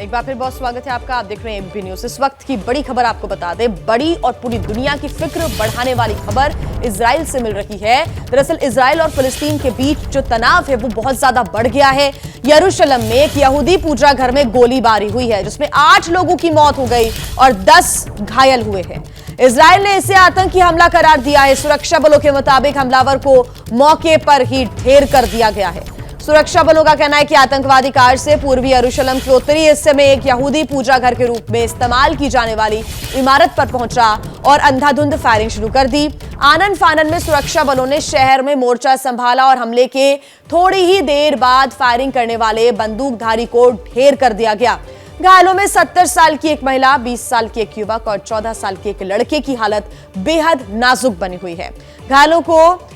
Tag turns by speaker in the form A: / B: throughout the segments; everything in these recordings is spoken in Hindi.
A: एक बार फिर बहुत स्वागत है आपका। आप देख रहे हैं एबीपी न्यूज। इस वक्त की बड़ी खबर आपको बता दें, बड़ी और पूरी दुनिया की फिक्र बढ़ाने वाली खबर इजराइल से मिल रही है। दरअसल इजराइल और फिलिस्तीन के बीच जो तनाव है वो बहुत ज्यादा बढ़ गया है। यरूशलेम में एक यहूदी पूजा घर में गोलीबारी हुई है जिसमें 8 लोगों की मौत हो गई और 10 घायल हुए हैं। इजराइल ने इसे आतंकी हमला करार दिया है। सुरक्षा बलों के मुताबिक हमलावर को मौके पर ही ढेर कर दिया गया है। सुरक्षा बलों का कहना है कि आतंकवादी कार से पूर्वी यरूशलेम के उत्तरी हिस्से में एक यहूदी पूजा घर के रूप में इस्तेमाल की जाने वाली इमारत पर पहुंचा और अंधाधुंध फायरिंग शुरू कर दी। आनन फानन में सुरक्षा बलों ने शहर में मोर्चा संभाला और हमले के थोड़ी ही देर बाद फायरिंग करने वाले बंदूकधारी को ढेर कर दिया गया। घायलों में 70 साल की एक महिला, 20 साल के एक युवक और 14 साल के एक लड़के की हालत बेहद नाजुक बनी हुई है। घायलों को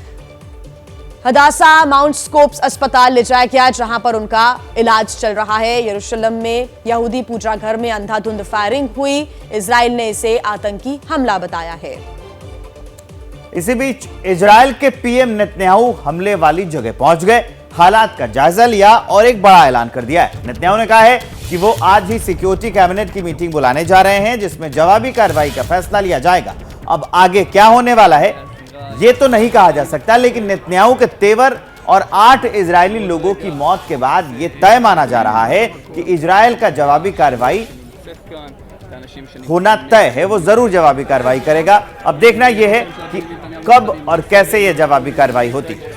A: हदासा माउंट स्कोप्स अस्पताल ले जाया गया जहां पर उनका इलाज चल रहा है। यरूशलेम में यहूदी पूजा घर में अंधाधुंध फायरिंग हुई। इजराइल ने इसे आतंकी हमला बताया है।
B: इसी बीच इजराइल के पीएम नेतन्याहू हमले वाली जगह पहुंच गए, हालात का जायजा लिया और एक बड़ा ऐलान कर दिया है। नेतन्याहू ने कहा है कि वो आज ही सिक्योरिटी कैबिनेट की मीटिंग बुलाने जा रहे हैं जिसमें जवाबी कार्रवाई का फैसला लिया जाएगा। अब आगे क्या होने वाला है ये तो नहीं कहा जा सकता, लेकिन नेतन्याहू के तेवर और 8 इजरायली लोगों की मौत के बाद यह तय माना जा रहा है कि इजराइल का जवाबी कार्रवाई होना तय है। वो जरूर जवाबी कार्रवाई करेगा। अब देखना यह है कि कब और कैसे यह जवाबी कार्रवाई होती है।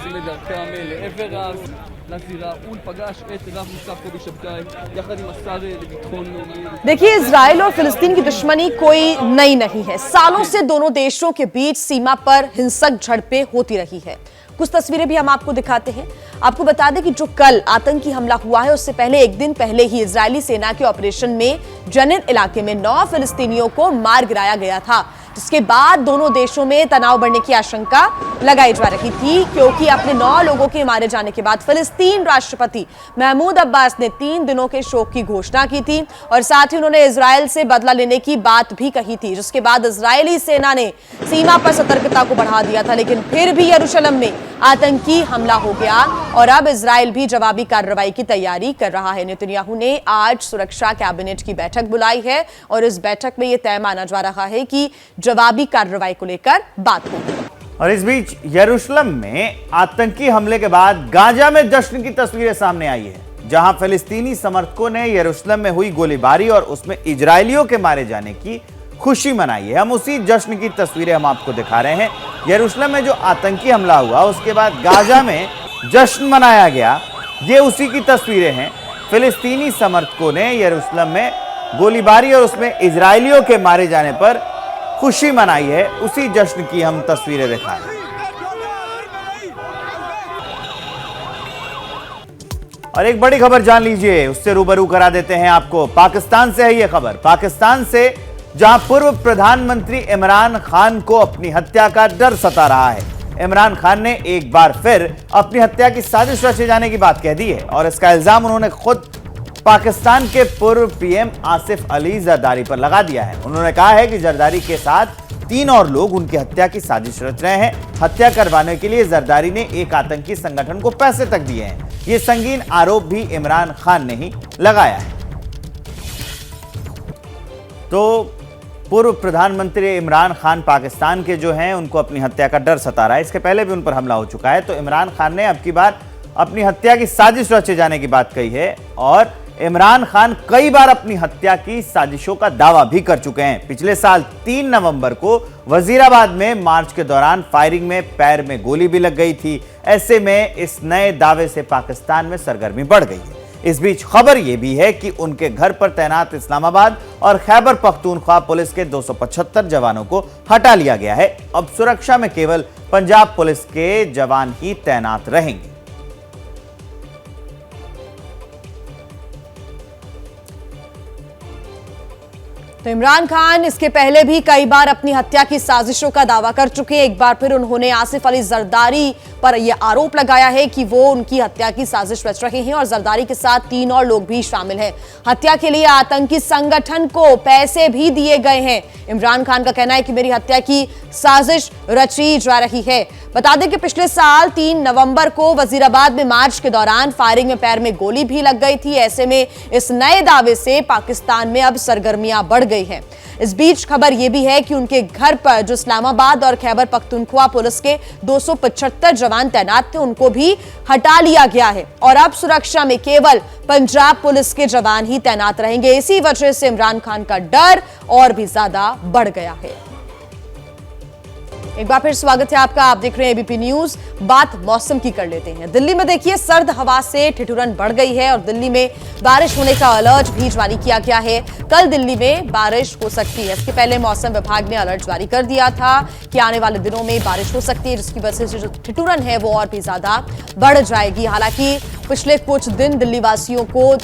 A: देखिए, इजराइल और फिलिस्तीन की दुश्मनी कोई नई नहीं है। सालों से दोनों देशों के बीच सीमा पर हिंसक झड़पें होती रही है। कुछ तस्वीरें भी हम आपको दिखाते हैं। आपको बता दें कि जो कल आतंकी हमला हुआ है उससे पहले एक दिन पहले ही इजरायली सेना के ऑपरेशन में जनिन इलाके में 9 फिलिस्तीनियों को मार गिराया गया था, जिसके बाद दोनों देशों में तनाव बढ़ने की आशंका लगाई जा रही थी, क्योंकि अपने 9 लोगों के मारे जाने के बाद फिलिस्तीन राष्ट्रपति महमूद अब्बास ने 3 दिनों के शोक की घोषणा की थी और साथ ही उन्होंने इजराइल से बदला लेने की बात भी कही थी, जिसके बाद इजरायली सेना ने सीमा पर सतर्कता को बढ़ा दिया था। लेकिन फिर भी यरूशलेम में आतंकी हमला हो गया और अब इजराइल भी जवाबी कार्रवाई की तैयारी कर रहा है। नेतन्याहू ने आज सुरक्षा कैबिनेट की बैठक बुलाई है और इस बैठक में यह तय माना जा रहा है कि जवाबी कार्रवाई को लेकर बात होगी।
B: और इस बीच यरूशलेम में आतंकी हमले के बाद गाजा में जश्न की तस्वीरें सामने आई है, जहां फिलिस्तीनी समर्थकों ने यरूशलेम में हुई गोलीबारी और उसमें इजरायलियों के मारे जाने की खुशी मनाई है। हम उसी जश्न की तस्वीरें हम आपको दिखा रहे हैं। यरूशलेम में जो आतंकी हमला हुआ उसके बाद गाजा में जश्न मनाया गया, ये उसी की तस्वीरें हैं। फिलिस्तीनी समर्थकों ने यरूशलेम में गोलीबारी और उसमें इजरायलियों के मारे जाने पर खुशी मनाई है। उसी जश्न की हम तस्वीरें दिखाएं। और एक बड़ी खबर जान लीजिए, उससे रूबरू करा देते हैं आपको। पाकिस्तान से है यह खबर। पाकिस्तान से, जहां पूर्व प्रधानमंत्री इमरान खान को अपनी हत्या का डर सता रहा है। इमरान खान ने एक बार फिर अपनी हत्या की साजिश रचे जाने की बात कह दी है और इसका इल्जाम उन्होंने खुद पाकिस्तान के पूर्व पीएम आसिफ अली जरदारी पर लगा दिया है। उन्होंने कहा है कि जरदारी के साथ 3 और लोग उनकी हत्या की साजिश रच रहे हैं। हत्या करवाने के लिए जरदारी ने एक आतंकी संगठन को पैसे तक दिए हैं। ये संगीन आरोप भी इमरान खान ने ही लगाया है। तो पूर्व प्रधानमंत्री इमरान खान पाकिस्तान के जो हैं उनको अपनी हत्या का डर सता रहा है। इसके पहले भी उन पर हमला हो चुका है। तो इमरान खान ने अब की बार अपनी हत्या की साजिश रचे जाने की बात कही है और इमरान खान कई बार अपनी हत्या की साजिशों का दावा भी कर चुके हैं। पिछले साल 3 नवंबर को वजीराबाद में मार्च के दौरान फायरिंग में पैर में गोली भी लग गई थी। ऐसे में इस नए दावे से पाकिस्तान में सरगर्मी बढ़ गई है। इस बीच खबर यह भी है कि उनके घर पर तैनात इस्लामाबाद और खैबर पख्तूनख्वा पुलिस के 275 जवानों को हटा लिया गया है। अब सुरक्षा में केवल पंजाब पुलिस के जवान ही तैनात रहेंगे।
A: तो इमरान खान इसके पहले भी कई बार अपनी हत्या की साजिशों का दावा कर चुके हैं। एक बार फिर उन्होंने आसिफ अली जरदारी पर यह आरोप लगाया है कि वो उनकी हत्या की साजिश रच रहे हैं और जरदारी के साथ 3 और लोग भी शामिल हैं। हत्या के लिए आतंकी संगठन को पैसे भी दिए गए हैं। इमरान खान का कहना है कि मेरी हत्या की साजिश रची जा रही है। बता दें कि पिछले साल 3 नवंबर को वजीराबाद में मार्च के दौरान फायरिंग में पैर में गोली भी लग गई थी। ऐसे में इस नए दावे से पाकिस्तान में अब सरगर्मियां बढ़ गई हैं। इस बीच खबर यह भी है कि उनके घर पर जो इस्लामाबाद और खैबर पख्तूनख्वा पुलिस के 275 जवान तैनात थे, उनको भी हटा लिया गया है और अब सुरक्षा में केवल पंजाब पुलिस के जवान ही तैनात रहेंगे। इसी वजह से इमरान खान का डर और भी ज्यादा बढ़ गया है। एक बार फिर स्वागत है आपका, आप देख रहे हैं एबीपी न्यूज। बात मौसम की कर लेते हैं। दिल्ली में देखिए सर्द हवा से ठिठुरन बढ़ गई है और दिल्ली में बारिश होने का अलर्ट भी जारी किया गया है। कल दिल्ली में बारिश हो सकती है। इसके पहले मौसम विभाग ने अलर्ट जारी कर दिया था कि आने वाले दिनों में बारिश हो सकती है, जिसकी वजह से जो ठिठुरन है वो और भी ज्यादा बढ़ जाएगी। हालांकि पिछले कुछ दिन दिल्ली वासियों को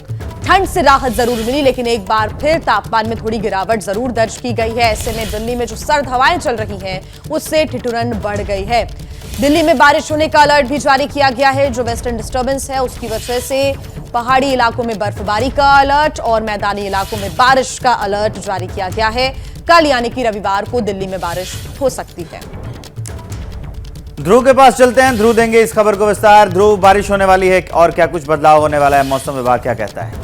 A: ठंड से राहत जरूर मिली, लेकिन एक बार फिर तापमान में थोड़ी गिरावट जरूर दर्ज की गई है। ऐसे में दिल्ली में जो सर्द हवाएं चल रही हैं उससे ठिठुरन बढ़ गई है। दिल्ली में बारिश होने का अलर्ट भी जारी किया गया है। जो वेस्टर्न डिस्टर्बेंस है उसकी वजह से पहाड़ी इलाकों में बर्फबारी का अलर्ट और मैदानी इलाकों में बारिश का अलर्ट जारी किया गया है। कल यानी कि रविवार को दिल्ली में बारिश हो सकती है।
B: ध्रुव के पास चलते हैं, ध्रुव देंगे इस खबर को विस्तार। ध्रुव, बारिश होने वाली है और क्या कुछ बदलाव होने वाला है? मौसम विभाग क्या कहता है?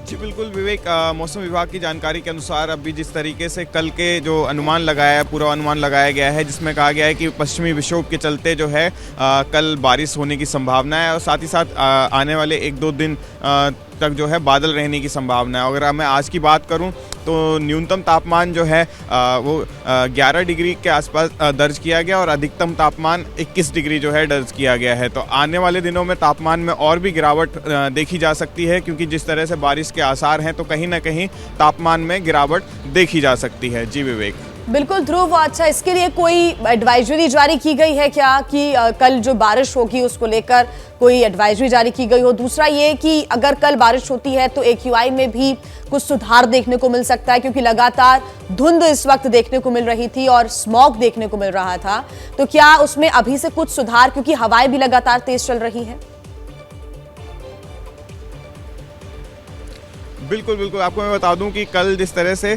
C: जी बिल्कुल विवेक, मौसम विभाग की जानकारी के अनुसार अभी जिस तरीके से कल के जो अनुमान लगाया, पूरा अनुमान लगाया गया है, जिसमें कहा गया है कि पश्चिमी विक्षोभ के चलते जो है कल बारिश होने की संभावना है और साथ ही साथ आने वाले 1-2 दिन तक जो है बादल रहने की संभावना है। अगर मैं आज की बात करूं तो न्यूनतम तापमान जो है वो 11 डिग्री के आसपास दर्ज किया गया और अधिकतम तापमान 21 डिग्री जो है दर्ज किया गया है। तो आने वाले दिनों में तापमान में और भी गिरावट देखी जा सकती है, क्योंकि जिस तरह से बारिश के आसार हैं तो कहीं ना कहीं तापमान में गिरावट देखी जा सकती है। जी विवेक।
A: बिल्कुल ध्रुव, अच्छा इसके लिए कोई एडवाइजरी जारी की गई है क्या कि कल जो बारिश होगी उसको लेकर कोई एडवाइजरी जारी की गई हो? दूसरा ये कि अगर कल बारिश होती है तो AQI में भी कुछ सुधार देखने को मिल सकता है, क्योंकि लगातार धुंध इस वक्त देखने को मिल रही थी और स्मॉग देखने को मिल रहा था। तो क्या उसमें अभी से कुछ सुधार, क्योंकि हवाएं भी लगातार तेज चल रही हैं?
C: बिल्कुल बिल्कुल, आपको मैं बता दूं कि कल जिस तरह से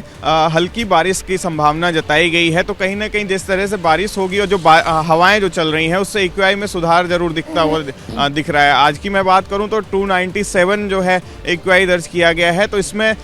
C: हल्की बारिश की संभावना जताई गई है, तो कहीं ना कहीं जिस तरह से बारिश होगी और जो हवाएं जो चल रही हैं उससे AQI में सुधार जरूर दिखता हुआ दिख रहा है। आज की मैं बात करूं तो 297 जो है AQI दर्ज किया गया है। तो इसमें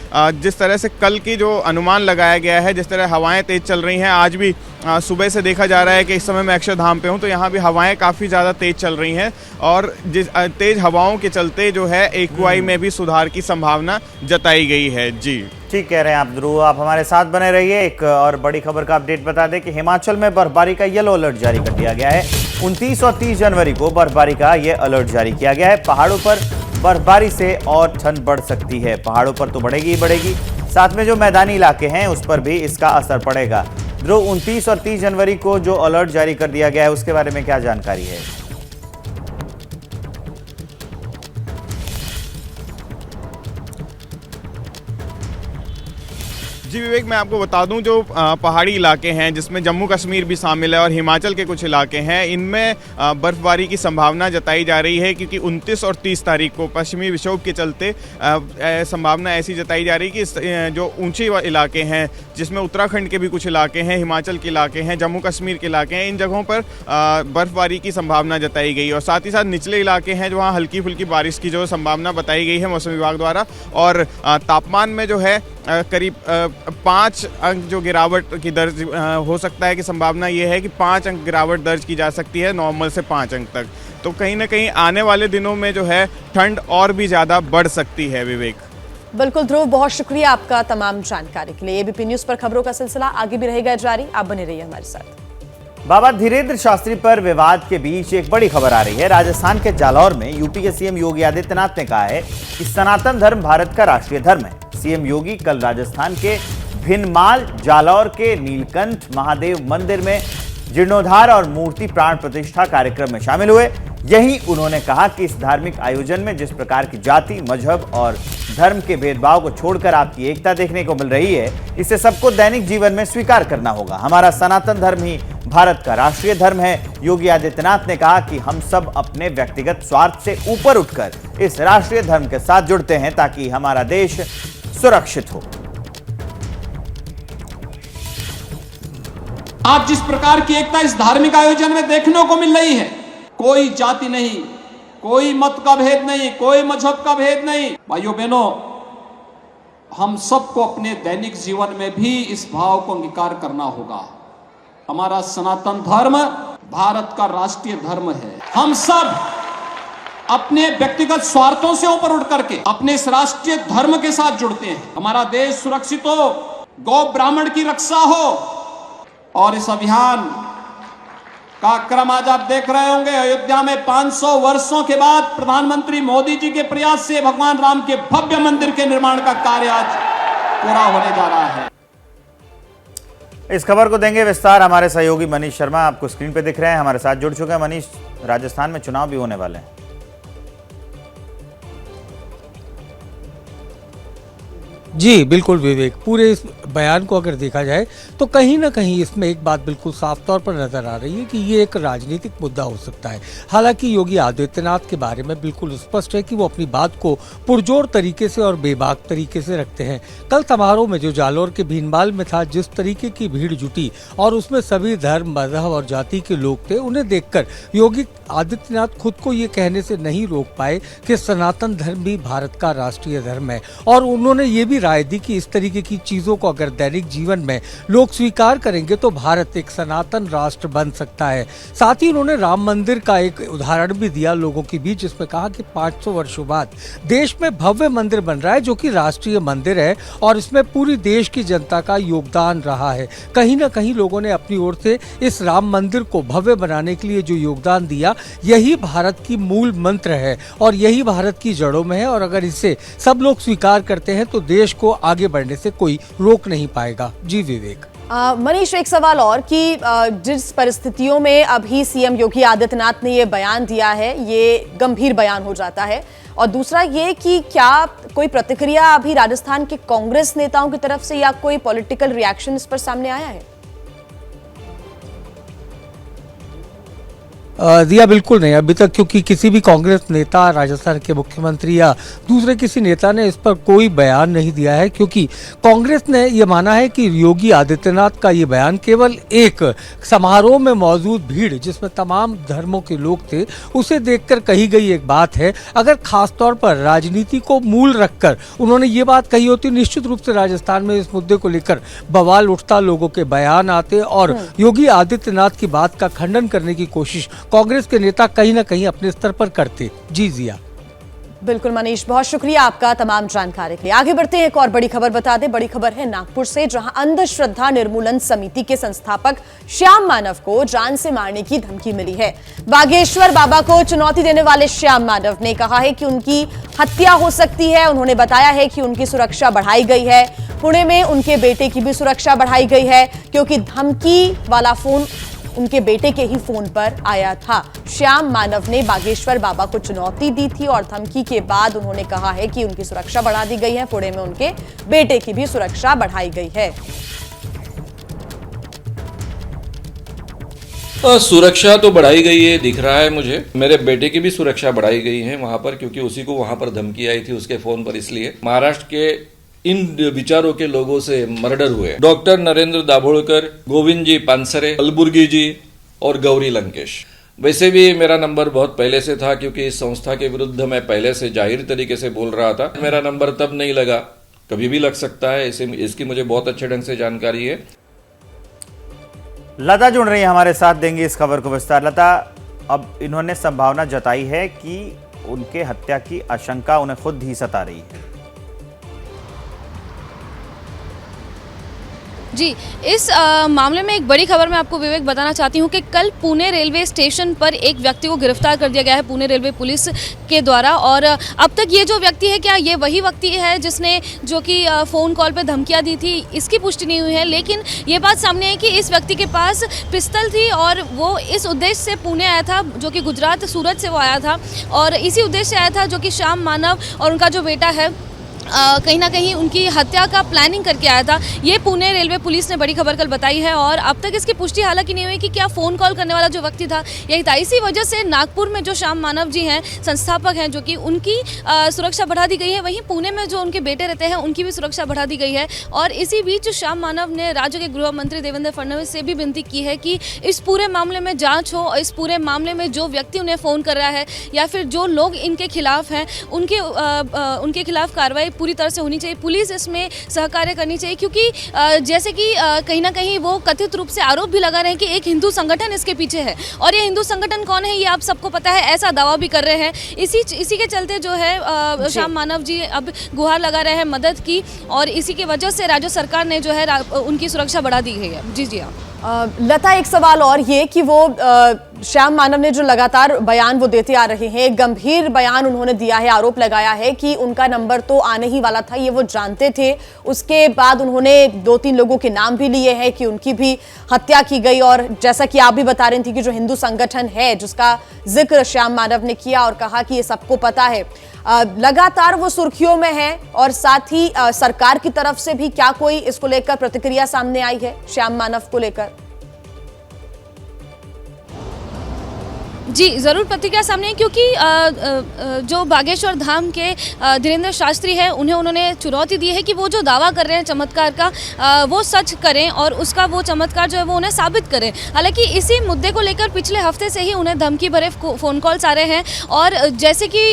C: जिस तरह से कल की जो अनुमान लगाया गया है, जिस तरह हवाएं तेज चल रही हैं, आज भी सुबह से देखा जा रहा है कि इस समय मैं अक्षरधाम पे हूँ तो यहाँ भी हवाएं काफ़ी ज़्यादा तेज चल रही हैं और जिस तेज हवाओं के चलते जो है AQI में भी सुधार की संभावना जताई गई है। जी
B: ठीक कह रहे हैं आप ध्रुव, आप हमारे साथ बने रहिए। एक और बड़ी खबर का अपडेट बता दें कि हिमाचल में बर्फबारी का येलो अलर्ट जारी कर दिया गया है। 29 और 30 जनवरी को बर्फबारी का यह अलर्ट जारी किया गया है। पहाड़ों पर बर्फबारी से और ठंड बढ़ सकती है। पहाड़ों पर तो बढ़ेगी ही बढ़ेगी, साथ में जो मैदानी इलाके हैं उस पर भी इसका असर पड़ेगा। ध्रुव, 29 और 30 जनवरी को जो अलर्ट जारी कर दिया गया है उसके बारे में क्या जानकारी है?
C: जी विवेक, मैं आपको बता दूं जो पहाड़ी इलाके हैं जिसमें जम्मू कश्मीर भी शामिल है और हिमाचल के कुछ इलाके हैं, इनमें बर्फबारी की संभावना जताई जा रही है, क्योंकि 29 और 30 तारीख को पश्चिमी विक्षोभ के चलते संभावना ऐसी जताई जा रही है कि जो ऊंचे इलाके हैं जिसमें उत्तराखंड के भी कुछ इलाके हैं, हिमाचल के इलाके हैं, जम्मू कश्मीर के इलाके हैं, इन जगहों पर बर्फबारी की संभावना जताई गई और साथ ही साथ निचले इलाके हैं जो वहाँ हल्की फुल्की बारिश की जो संभावना बताई गई है मौसम विभाग द्वारा। और तापमान में जो है करीब 5 अंक जो गिरावट की दर्ज हो सकता है कि संभावना ये है कि 5 अंक गिरावट दर्ज की जा सकती है नॉर्मल से 5 अंक तक। तो कहीं ना कहीं आने वाले दिनों में जो है ठंड और भी ज़्यादा बढ़ सकती है। विवेक।
A: बिल्कुल ध्रुव, बहुत शुक्रिया आपका तमाम जानकारी के लिए। एबीपी न्यूज पर खबरों का सिलसिला आगे भी रहेगा जारी, आप बने रहिए हमारे साथ।
B: बाबा धीरेन्द्र शास्त्री पर विवाद के बीच एक बड़ी खबर आ रही है। राजस्थान के जालौर में यूपी के सीएम योगी आदित्यनाथ ने कहा है कि सनातन धर्म भारत का राष्ट्रीय धर्म है। सीएम योगी कल राजस्थान के भिनमाल जालौर के नीलकंठ महादेव मंदिर में जीर्णोद्धार और मूर्ति प्राण प्रतिष्ठा कार्यक्रम में शामिल हुए। यही उन्होंने कहा कि इस धार्मिक आयोजन में जिस प्रकार की जाति, मजहब और धर्म के भेदभाव को छोड़कर आपकी एकता देखने को मिल रही है, इसे सबको दैनिक जीवन में स्वीकार करना होगा। हमारा सनातन धर्म ही भारत का राष्ट्रीय धर्म है। योगी आदित्यनाथ ने कहा कि हम सब अपने व्यक्तिगत स्वार्थ से ऊपर उठकर इस राष्ट्रीय धर्म के साथ जुड़ते हैं ताकि हमारा देश सुरक्षित हो।
D: आज जिस प्रकार की एकता इस धार्मिक आयोजन में देखने को मिल रही है, कोई जाति नहीं, कोई मत का भेद नहीं, कोई मजहब का भेद नहीं। भाइयों बहनों, हम सबको अपने दैनिक जीवन में भी इस भाव को अंगीकार करना होगा। हमारा सनातन धर्म भारत का राष्ट्रीय धर्म है। हम सब अपने व्यक्तिगत स्वार्थों से ऊपर उठ करके अपने इस राष्ट्रीय धर्म के साथ जुड़ते हैं। हमारा देश सुरक्षित हो, गौ ब्राह्मण की रक्षा हो, और इस अभियान का क्रम आज आप देख रहे होंगे। अयोध्या में 500 वर्षों के बाद प्रधानमंत्री मोदी जी के प्रयास से भगवान राम के भव्य मंदिर के निर्माण का कार्य आज पूरा होने जा रहा है।
B: इस खबर को देंगे विस्तार हमारे सहयोगी मनीष शर्मा, आपको स्क्रीन पे दिख रहे हैं, हमारे साथ जुड़ चुके हैं। मनीष, राजस्थान में चुनाव भी होने वाले हैं।
E: जी बिल्कुल विवेक, पूरे इस बयान को अगर देखा जाए तो कहीं ना कहीं इसमें एक बात बिल्कुल साफ तौर पर नजर आ रही है कि ये एक राजनीतिक मुद्दा हो सकता है। हालांकि योगी आदित्यनाथ के बारे में बिल्कुल स्पष्ट है कि वो अपनी बात को पुरजोर तरीके से और बेबाक तरीके से रखते हैं। कल समारोह में जो जालौर के भीनमाल में था, जिस तरीके की भीड़ जुटी और उसमें सभी धर्म, मजहब और जाति के लोग थे, उन्हें देखकर योगी आदित्यनाथ खुद को ये कहने से नहीं रोक पाए कि सनातन धर्म भी भारत का राष्ट्रीय धर्म है। और उन्होंने ये भी राय दी कि इस तरीके की चीजों को अगर दैनिक जीवन में लोग स्वीकार करेंगे तो भारत एक सनातन राष्ट्र बन सकता है। साथ ही उन्होंने राम मंदिर का एक उदाहरण भी दिया लोगों के बीच, जिसमें कहा कि 500 वर्षों बाद देश में भव्य मंदिर बन रहा है जो कि राष्ट्रीय मंदिर है और इसमें पूरी देश की जनता का योगदान रहा है। कहीं ना कहीं लोगों ने अपनी ओर से इस राम मंदिर को भव्य बनाने के लिए जो योगदान दिया, यही भारत की मूल मंत्र है और यही भारत की जड़ों में है। और अगर इसे सब लोग स्वीकार करते हैं तो देश को आगे बढ़ने से कोई रोक नहीं पाएगा। जी विवेक।
A: मनीष, एक सवाल और कि जिस परिस्थितियों में अभी सीएम योगी आदित्यनाथ ने ये बयान दिया है, ये गंभीर बयान हो जाता है, और दूसरा ये कि क्या कोई प्रतिक्रिया अभी राजस्थान के कांग्रेस नेताओं की तरफ से या कोई पॉलिटिकल रिएक्शन इस पर सामने आया है?
E: दिया बिल्कुल नहीं अभी तक, क्योंकि किसी भी कांग्रेस नेता, राजस्थान के मुख्यमंत्री या दूसरे किसी नेता ने इस पर कोई बयान नहीं दिया है, क्योंकि कांग्रेस ने यह माना है कि योगी आदित्यनाथ का ये बयान केवल एक समारोह में मौजूद भीड़, जिसमें तमाम धर्मों के लोग थे, उसे देखकर कही गई एक बात है। अगर खास तौर पर राजनीति को मूल रखकर उन्होंने ये बात कही होती, निश्चित रूप से राजस्थान में इस मुद्दे को लेकर बवाल उठता, लोगों के बयान आते और योगी आदित्यनाथ की बात का खंडन करने की कोशिश कांग्रेस के नेता कहीं ना कहीं अपने स्तर पर करते। जी जिया।
A: बिल्कुल मनीष, बहुत शुक्रिया आपका तमाम जानकारी के लिए। आगे बढ़ते हैं, एक और बड़ी खबर बता दें। बड़ी खबर है नागपुर से, जहां अंधश्रद्धा निर्मूलन समिति के संस्थापक श्याम मानव को जान से मारने की धमकी मिली है। बागेश्वर बाबा को चुनौती देने वाले श्याम मानव ने कहा है कि उनकी हत्या हो सकती है। उन्होंने बताया है कि उनकी सुरक्षा बढ़ाई गई है। पुणे में उनके बेटे की भी सुरक्षा बढ़ाई गई है, क्योंकि धमकी वाला फोन उनके बेटे के ही फोन पर आया था। श्याम मानव ने बागेश्वर बाबा को चुनौती दी थी और धमकी के बाद उन्होंने कहा है कि उनकी सुरक्षा बढ़ा दी गई है। पुणे में उनके बेटे की भी सुरक्षा बढ़ाई गई है।
F: सुरक्षा तो बढ़ाई गई है, दिख रहा है मुझे। मेरे बेटे की भी सुरक्षा बढ़ाई गई है वहां पर, क्योंकि उसी को वहां पर धमकी आई थी उसके फोन पर। इसलिए महाराष्ट्र के इन विचारों के लोगों से मर्डर हुए डॉक्टर नरेंद्र दाभोलकर, गोविंद जी पानसरे, कलबुर्गी जी और गौरी लंकेश। वैसे भी मेरा नंबर बहुत पहले से था, क्योंकि इस संस्था के विरुद्ध मैं पहले से जाहिर तरीके से बोल रहा था। मेरा नंबर तब नहीं लगा, कभी भी लग सकता है, इसकी मुझे बहुत अच्छे ढंग से जानकारी है।
B: लता जुड़ रही है हमारे साथ, देंगी इस खबर को विस्तार। लता, अब इन्होंने संभावना जताई है कि उनके हत्या की आशंका उन्हें खुद ही सता रही है।
G: जी, इस मामले में एक बड़ी खबर मैं आपको विवेक बताना चाहती हूँ कि कल पुणे रेलवे स्टेशन पर एक व्यक्ति को गिरफ्तार कर दिया गया है पुणे रेलवे पुलिस के द्वारा। और अब तक ये जो व्यक्ति है, क्या ये वही व्यक्ति है जिसने जो कि फ़ोन कॉल पे धमकियाँ दी थी, इसकी पुष्टि नहीं हुई है। लेकिन ये बात सामने है कि इस व्यक्ति के पास पिस्तौल थी और वो इस उद्देश्य से पुणे आया था, जो कि गुजरात सूरत से वो आया था और इसी उद्देश्य से आया था जो कि श्याम मानव और उनका जो बेटा है कहीं ना कहीं उनकी हत्या का प्लानिंग करके आया था। ये पुणे रेलवे पुलिस ने बड़ी खबर कल बताई है और अब तक इसकी पुष्टि हालांकि नहीं हुई कि क्या फ़ोन कॉल करने वाला जो व्यक्ति था यही था। इसी वजह से नागपुर में जो श्याम मानव जी हैं, संस्थापक हैं, जो कि उनकी सुरक्षा बढ़ा दी गई है। वहीं पुणे में जो उनके बेटे रहते हैं उनकी भी सुरक्षा बढ़ा दी गई है। और इसी बीच श्याम मानव ने राज्य के गृह मंत्री देवेंद्र फडणवीस से भी विनती की है कि इस पूरे मामले में जाँच हो और इस पूरे मामले में जो व्यक्ति उन्हें फ़ोन कर रहा है या फिर जो लोग इनके खिलाफ हैं उनके खिलाफ कार्रवाई पूरी तरह से होनी चाहिए। पुलिस इसमें सहकार्य करनी चाहिए क्योंकि जैसे कि कहीं ना कहीं वो कथित रूप से आरोप भी लगा रहे हैं कि एक हिंदू संगठन इसके पीछे है और ये हिंदू संगठन कौन है ये आप सबको पता है, ऐसा दावा भी कर रहे हैं। इसी के चलते जो है श्याम मानव जी अब गुहार लगा रहे हैं मदद की और इसी की वजह से राज्य सरकार ने जो है उनकी सुरक्षा बढ़ा दी गई है। जी हाँ।
A: लता, एक सवाल और ये कि वो श्याम मानव ने जो लगातार बयान वो देते आ रहे हैं, गंभीर बयान उन्होंने दिया है, आरोप लगाया है कि उनका नंबर तो आने ही वाला था, ये वो जानते थे। उसके बाद उन्होंने 2-3 लोगों के नाम भी लिए हैं कि उनकी भी हत्या की गई और जैसा कि आप भी बता रही थी कि जो हिंदू संगठन है जिसका जिक्र श्याम मानव ने किया और कहा कि ये सबको पता है, लगातार वो सुर्खियों में है। और साथ ही सरकार की तरफ से भी क्या कोई इसको लेकर प्रतिक्रिया सामने आई है श्याम मानव को लेकर?
G: जी, ज़रूर प्रतिक्रिया सामने है क्योंकि जो बागेश्वर धाम के धीरेन्द्र शास्त्री है उन्होंने चुनौती दी है कि वो जो दावा कर रहे हैं चमत्कार का वो सच करें और उसका वो चमत्कार जो है वो उन्हें साबित करें। हालांकि इसी मुद्दे को लेकर पिछले हफ्ते से ही उन्हें धमकी भरे फ़ोन कॉल्स आ रहे हैं और जैसे कि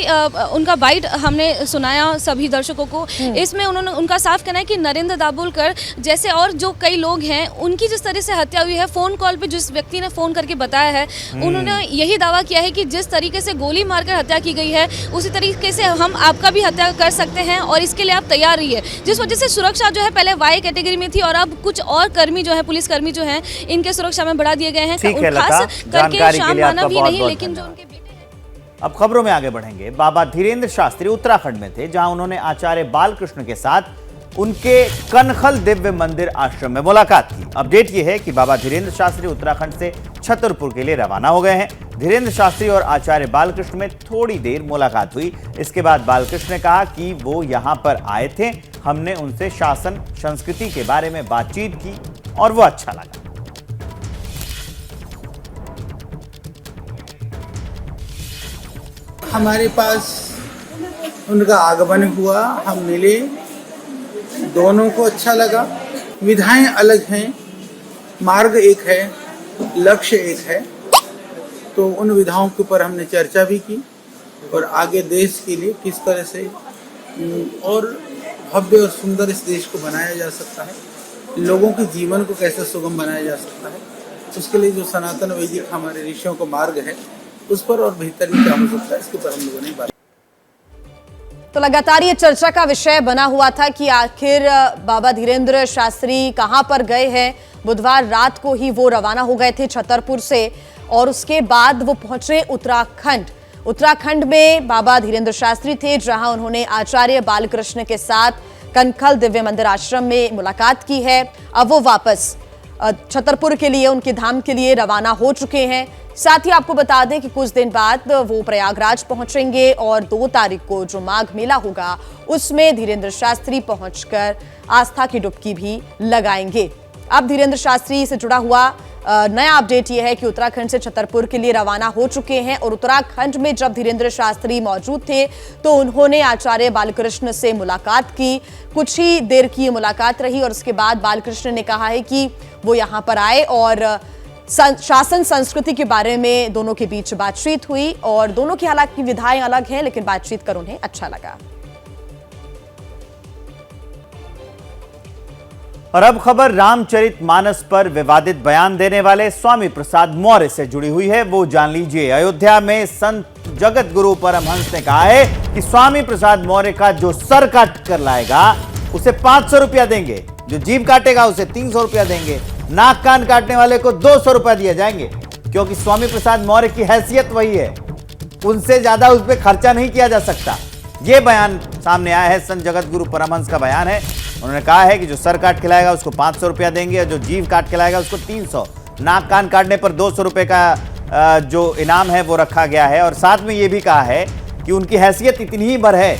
G: उनका बाइट हमने सुनाया सभी दर्शकों को, इसमें उनका साफ कहना है कि नरेंद्र दाभोलकर जैसे और जो कई लोग हैं उनकी जिस तरह से हत्या हुई है, फ़ोन कॉल पर जिस व्यक्ति ने फ़ोन करके बताया है उन्होंने यही दावा किया है कि जिस तरीके से गोली मारकर हत्या की गई है उसी तरीके से हम आपका भी हत्या कर सकते हैं और इसके लिए आप तैयार रहिए। जिस वजह से सुरक्षा जो है पहले वाई कैटेगरी में थी और अब कुछ और कर्मी जो है पुलिसकर्मी जो हैं इनके सुरक्षा में बढ़ा दिए गए हैं।
B: खास करके
G: श्याम मानव ही नहीं लेकिन जो उनके बेटे हैं।
B: अब खबरों में आगे बढ़ेंगे। बाबा धीरेन्द्र शास्त्री उत्तराखंड में थे जहां उन्होंने आचार्य बालकृष्ण के साथ उनके कनखल दिव्य मंदिर आश्रम में मुलाकात की। अपडेट यह है कि बाबा धीरेन्द्र शास्त्री उत्तराखंड से छतरपुर के लिए रवाना हो गए हैं। धीरेन्द्र शास्त्री और आचार्य बालकृष्ण में थोड़ी देर मुलाकात हुई। इसके बाद बालकृष्ण ने कहा कि वो यहां पर आए थे, हमने उनसे शासन संस्कृति के बारे में बातचीत की और वो अच्छा लगा।
H: हमारे पास उनका आगमन हुआ, हम मिले, दोनों को अच्छा लगा। विधाएं अलग हैं, मार्ग एक है, लक्ष्य एक है, तो उन विधाओं के ऊपर हमने चर्चा भी की और आगे देश के लिए किस तरह से और भव्य और सुंदर इस देश को बनाया जा सकता है, लोगों के जीवन को कैसे सुगम बनाया जा सकता है, उसके लिए जो सनातन वैदिक हमारे ऋषियों का मार्ग है उस पर और बेहतर क्या हो सकता है, इसके ऊपर हम लोगों ने बात।
A: तो लगातार ये चर्चा का विषय बना हुआ था कि आखिर बाबा धीरेन्द्र शास्त्री कहां पर गए हैं। बुधवार रात को ही वो रवाना हो गए थे छतरपुर से और उसके बाद वो पहुंचे उत्तराखंड में बाबा धीरेन्द्र शास्त्री थे जहां उन्होंने आचार्य बालकृष्ण के साथ कनखल दिव्य मंदिर आश्रम में मुलाकात की है। अब वो वापस छतरपुर के लिए, उनके धाम के लिए रवाना हो चुके हैं। साथ ही आपको बता दें कि कुछ दिन बाद वो प्रयागराज पहुंचेंगे और 2 तारीख को जो माघ मेला होगा उसमें धीरेन्द्र शास्त्री पहुंचकर आस्था की डुबकी भी लगाएंगे। अब धीरेन्द्र शास्त्री से जुड़ा हुआ नया अपडेट यह है कि उत्तराखंड से छतरपुर के लिए रवाना हो चुके हैं और उत्तराखंड में जब धीरेन्द्र शास्त्री मौजूद थे तो उन्होंने आचार्य बालकृष्ण से मुलाकात की। कुछ ही देर की मुलाकात रही और उसके बाद बालकृष्ण ने कहा है कि वो यहाँ पर आए और शासन संस्कृति के बारे में दोनों के बीच बातचीत हुई और दोनों की हालांकि विधाएं अलग हैं लेकिन बातचीत कर उन्हें अच्छा लगा।
B: और अब खबर रामचरितमानस पर विवादित बयान देने वाले स्वामी प्रसाद मौर्य से जुड़ी हुई है। वो जान लीजिए। अयोध्या में संत जगत गुरु परमहंस ने कहा है कि स्वामी प्रसाद मौर्य का जो सर काट कर लाएगा उसे 500 रुपया देंगे। जो जीभ काटेगा उसे 300 रुपया देंगे, नाक कान काटने वाले को 200 रुपया दिए जाएंगे, क्योंकि स्वामी प्रसाद मौर्य की हैसियत वही है, उनसे ज्यादा उस पर खर्चा नहीं किया जा सकता। यह बयान सामने आया है, संत जगत गुरु परमहंस का बयान है। उन्होंने कहा है कि जो सर काट खिलाएगा उसको 500 रुपया देंगे और जो जीभ काट खिलाएगा उसको 300, नाक कान काटने पर 200 रुपये का जो इनाम है वो रखा गया है। और साथ में ये भी कहा है कि उनकी हैसियत इतनी ही भर है,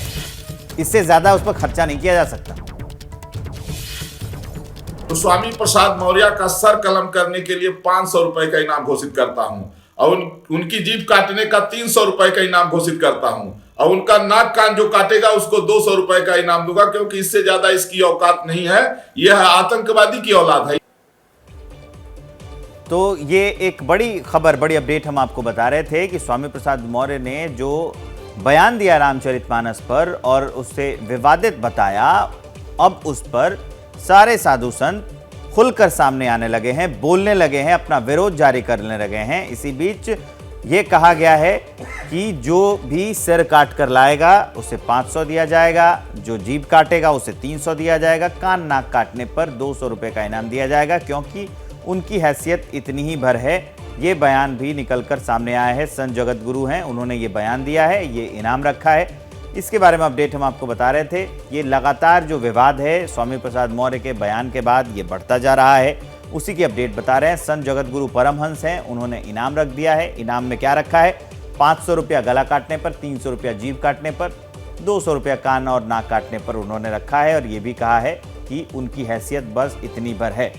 B: इससे ज्यादा उस पर खर्चा नहीं किया जा सकता।
I: तो स्वामी प्रसाद मौर्य का सर कलम करने के लिए 500 रुपए का इनाम घोषित करता हूं और उनकी जीभ काटने का 300 रुपए का इनाम घोषित करता हूं और उनका नाक कान जो काटेगा उसको 200 रुपए का इनाम दूंगा, क्योंकि इससे ज्यादा इसकी औकात नहीं है। यह आतंकवादी की औलाद है।
B: तो ये एक बड़ी खबर, बड़ी अपडेट हम आपको बता रहे थे कि स्वामी प्रसाद मौर्य ने जो बयान दिया रामचरितमानस पर और उससे विवादित बताया, अब उस पर सारे साधु संत खुलकर सामने आने लगे हैं, बोलने लगे हैं, अपना विरोध जारी करने लगे हैं। इसी बीच ये कहा गया है कि जो भी सिर काट कर लाएगा उसे 500 दिया जाएगा, जो जीभ काटेगा उसे 300 दिया जाएगा, कान नाक काटने पर 200 रुपये का इनाम दिया जाएगा, क्योंकि उनकी हैसियत इतनी ही भर है। ये बयान भी निकलकर सामने आया है, संत जगत गुरु हैं, उन्होंने ये बयान दिया है, ये इनाम रखा है। इसके बारे में अपडेट हम आपको बता रहे थे। ये लगातार जो विवाद है स्वामी प्रसाद मौर्य के बयान के बाद ये बढ़ता जा रहा है, उसी की अपडेट बता रहे हैं। संत जगत गुरु परमहंस हैं, उन्होंने इनाम रख दिया है। इनाम में क्या रखा है? 500 रुपया गला काटने पर, 300 रुपया जीभ काटने पर, 200 रुपया कान और नाक काटने पर उन्होंने रखा है। और ये भी कहा है कि उनकी हैसियत बस इतनी भर है।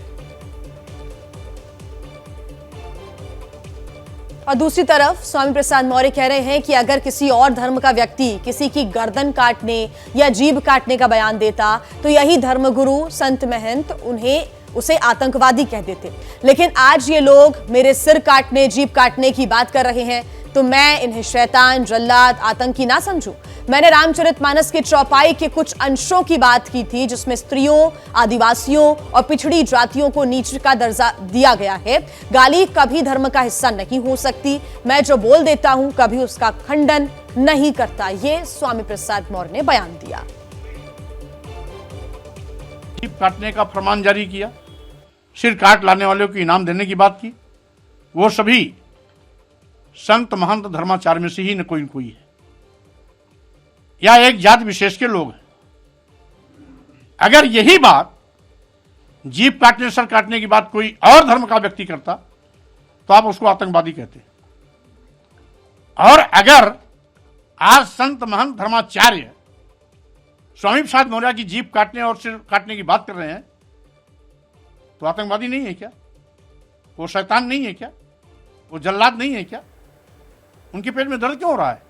A: और दूसरी तरफ स्वामी प्रसाद मौर्य कह रहे हैं कि अगर किसी और धर्म का व्यक्ति किसी की गर्दन काटने या जीभ काटने का बयान देता तो यही धर्मगुरु संत महंत उसे आतंकवादी कह देते। लेकिन आज ये लोग मेरे सिर काटने, जीभ काटने की बात कर रहे हैं, तो मैं इन्हें शैतान, जल्लाद, आतंकी ना समझूं। मैंने रामचरितमानस के चौपाई के कुछ अंशों की बात की थी जिसमें स्त्रियों, आदिवासियों और पिछड़ी जातियों को नीच का दर्जा दिया गया है। गाली कभी धर्म का हिस्सा नहीं हो सकती। मैं जो बोल देता हूं कभी उसका खंडन नहीं करता। ये स्वामी प्रसाद मौर्य ने बयान दिया।
J: जीभ काटने का फरमान जारी किया, सिर काट लाने वालों को इनाम देने की बात की। वो सभी संत महंत धर्माचार्य में से ही न कोई न कोई है, या एक जात विशेष के लोग हैं। अगर यही बात जीभ काटने, सर काटने की बात कोई और धर्म का व्यक्ति करता तो आप उसको आतंकवादी कहते। और अगर आज संत महंत धर्माचार्य स्वामी प्रसाद मौर्य की जीभ काटने और सिर काटने की बात कर रहे हैं तो आतंकवादी नहीं है क्या? वो शैतान नहीं है क्या? वो जल्लाद नहीं है क्या? उनके पेट में दर्द क्यों हो रहा है?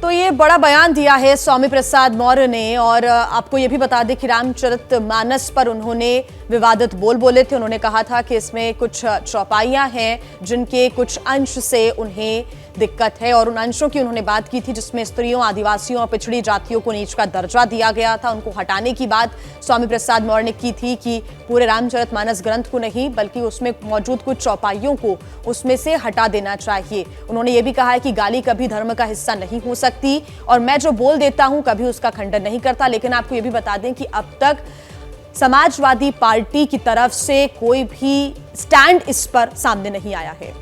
A: तो ये बड़ा बयान दिया है स्वामी प्रसाद मौर्य ने। और आपको ये भी बता दें कि रामचरितमानस पर उन्होंने विवादित बोले थे। उन्होंने कहा था कि इसमें कुछ चौपाइयां हैं जिनके कुछ अंश से उन्हें दिक्कत है, और उन अंशों की उन्होंने बात की थी जिसमें स्त्रियों, आदिवासियों और पिछड़ी जातियों को नीच का दर्जा दिया गया था। उनको हटाने की बात स्वामी प्रसाद मौर्य ने की थी कि पूरे रामचरितमानस ग्रंथ को नहीं बल्कि उसमें मौजूद कुछ चौपाइयों को उसमें से हटा देना चाहिए। उन्होंने ये भी कहा है कि गाली कभी धर्म का हिस्सा नहीं हो सकती और मैं जो बोल देता हूं कभी उसका खंडन नहीं करता। लेकिन आपको ये भी बता दें कि अब तक समाजवादी पार्टी की तरफ से कोई भी स्टैंड इस पर सामने नहीं आया है।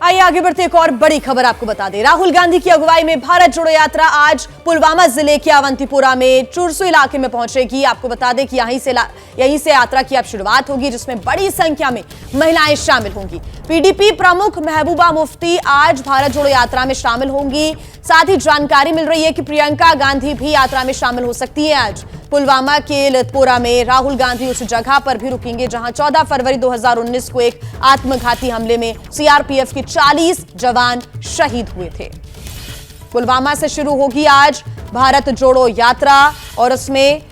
A: आइए आगे बढ़ते एक और बड़ी खबर आपको बता दें। राहुल गांधी की अगुवाई में भारत जोड़ो यात्रा आज पुलवामा जिले के अवंतीपुरा में चुरसू इलाके में पहुंचेगी। आपको बता दें कि यहीं से यात्रा की अब शुरुआत होगी जिसमें बड़ी संख्या में महिलाएं शामिल होंगी। पीडीपी प्रमुख महबूबा मुफ्ती आज भारत जोड़ो यात्रा में शामिल होंगी। साथ ही जानकारी मिल रही है कि प्रियंका गांधी भी यात्रा में शामिल हो सकती है। आज पुलवामा के लितपुरा में राहुल गांधी उस जगह पर भी रुकेंगे जहां 14 फरवरी 2019 को एक आत्मघाती हमले में सीआरपीएफ के 40 जवान शहीद हुए थे। पुलवामा से शुरू होगी आज भारत जोड़ो यात्रा और उसमें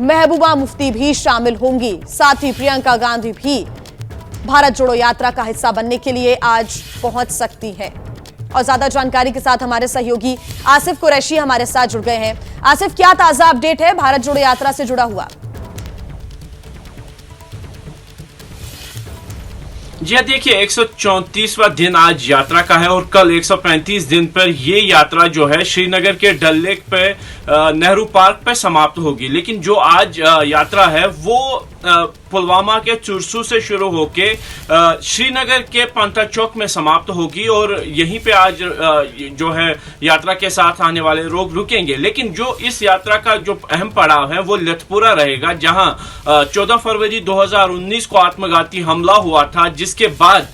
A: महबूबा मुफ्ती भी शामिल होंगी। साथ ही प्रियंका गांधी भी भारत जोड़ो यात्रा का हिस्सा बनने के लिए आज पहुंच सकती है। और ज्यादा जानकारी के साथ हमारे सहयोगी आसिफ कुरैशी हमारे साथ जुड़ गए हैं। आसिफ, क्या ताजा अपडेट है भारत जोड़ो यात्रा से जुड़ा हुआ?
K: जी हाँ, देखिए 134वां दिन आज यात्रा का है और कल 135 दिन पर ये यात्रा जो है श्रीनगर के डल लेक पे नेहरू पार्क पे समाप्त होगी। लेकिन जो आज यात्रा है वो पुलवामा के चुरसू से शुरू होके श्रीनगर के पंता चौक में समाप्त होगी और यहीं पे आज जो है यात्रा के साथ आने वाले लोग रुकेंगे। लेकिन जो इस यात्रा का जो अहम पड़ाव है वो लथपुरा रहेगा, जहां 14 फरवरी 2019 को आत्मघाती हमला हुआ था, जिसके बाद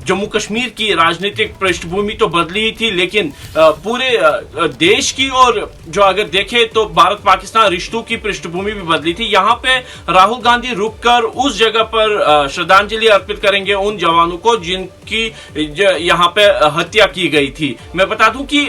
K: जम्मू कश्मीर की राजनीतिक पृष्ठभूमि तो बदली ही थी, लेकिन पूरे देश की और जो अगर देखें तो भारत पाकिस्तान रिश्तों की पृष्ठभूमि भी बदली थी। यहाँ पे राहुल गांधी रुककर उस जगह पर श्रद्धांजलि अर्पित करेंगे उन जवानों को जिनकी यहाँ पे हत्या की गई थी। मैं बता दूं कि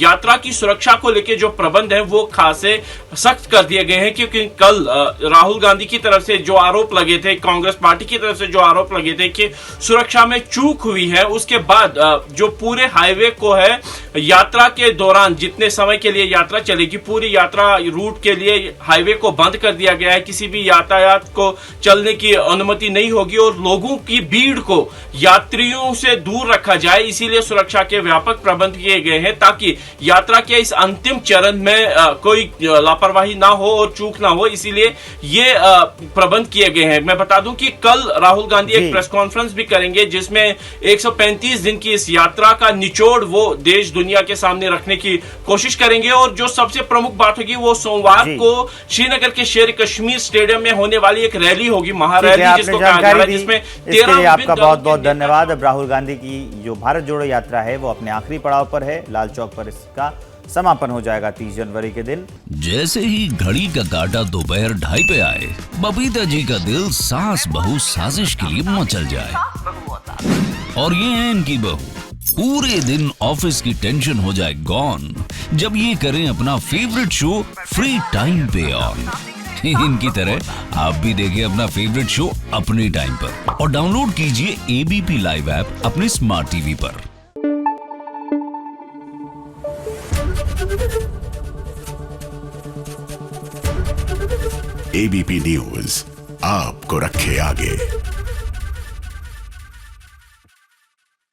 K: यात्रा की सुरक्षा को लेकर जो प्रबंध है वो खासे सख्त कर दिए गए हैं, क्योंकि कल राहुल गांधी की तरफ से जो आरोप लगे थे, कांग्रेस पार्टी की तरफ से जो आरोप लगे थे कि सुरक्षा में चूक हुई है, उसके बाद जो पूरे हाईवे को है यात्रा के दौरान जितने समय के लिए यात्रा चलेगी, पूरी यात्रा रूट के लिए हाईवे को बंद कर दिया गया है। किसी भी यातायात को चलने की अनुमति नहीं होगी और लोगों की भीड़ को यात्रियों से दूर रखा जाए, इसीलिए सुरक्षा के व्यापक प्रबंध किए गए हैं ताकि यात्रा के इस अंतिम चरण में कोई लापरवाही ना हो और चूक ना हो, इसीलिए ये प्रबंध किए गए हैं। मैं बता दूं कि कल राहुल गांधी एक प्रेस कॉन्फ्रेंस भी करेंगे जिसमें 135 दिन की इस यात्रा का निचोड़ वो देश दुनिया के सामने रखने की कोशिश करेंगे और जो सबसे प्रमुख बात होगी वो सोमवार को श्रीनगर के शेर कश्मीर स्टेडियम में होने वाली एक रैली होगी, महारैली जिसको कहा जा रहा है, जिसमें 13
B: आपका बहुत बहुत धन्यवाद। अब राहुल गांधी की जो भारत जोड़ो यात्रा है वो अपने आखिरी पड़ाव पर है, लाल चौक पर इसका समापन हो जाएगा 30 जनवरी के दिन।
L: जैसे ही घड़ी का काटा दोपहर 2:30 पे आए, बबीता जी का दिल सास बहू साजिश के लिए मचल जाए। और ये है इनकी बहू, पूरे दिन ऑफिस की टेंशन हो जाए गॉन जब ये करें अपना फेवरेट शो फ्री टाइम पे ऑन। इनकी तरह आप भी देखिए अपना फेवरेट शो अपने टाइम पर और डाउनलोड कीजिए एबीपी लाइव ऐप अपने स्मार्ट टीवी पर।
M: एबीपी न्यूज आपको रखे आगे।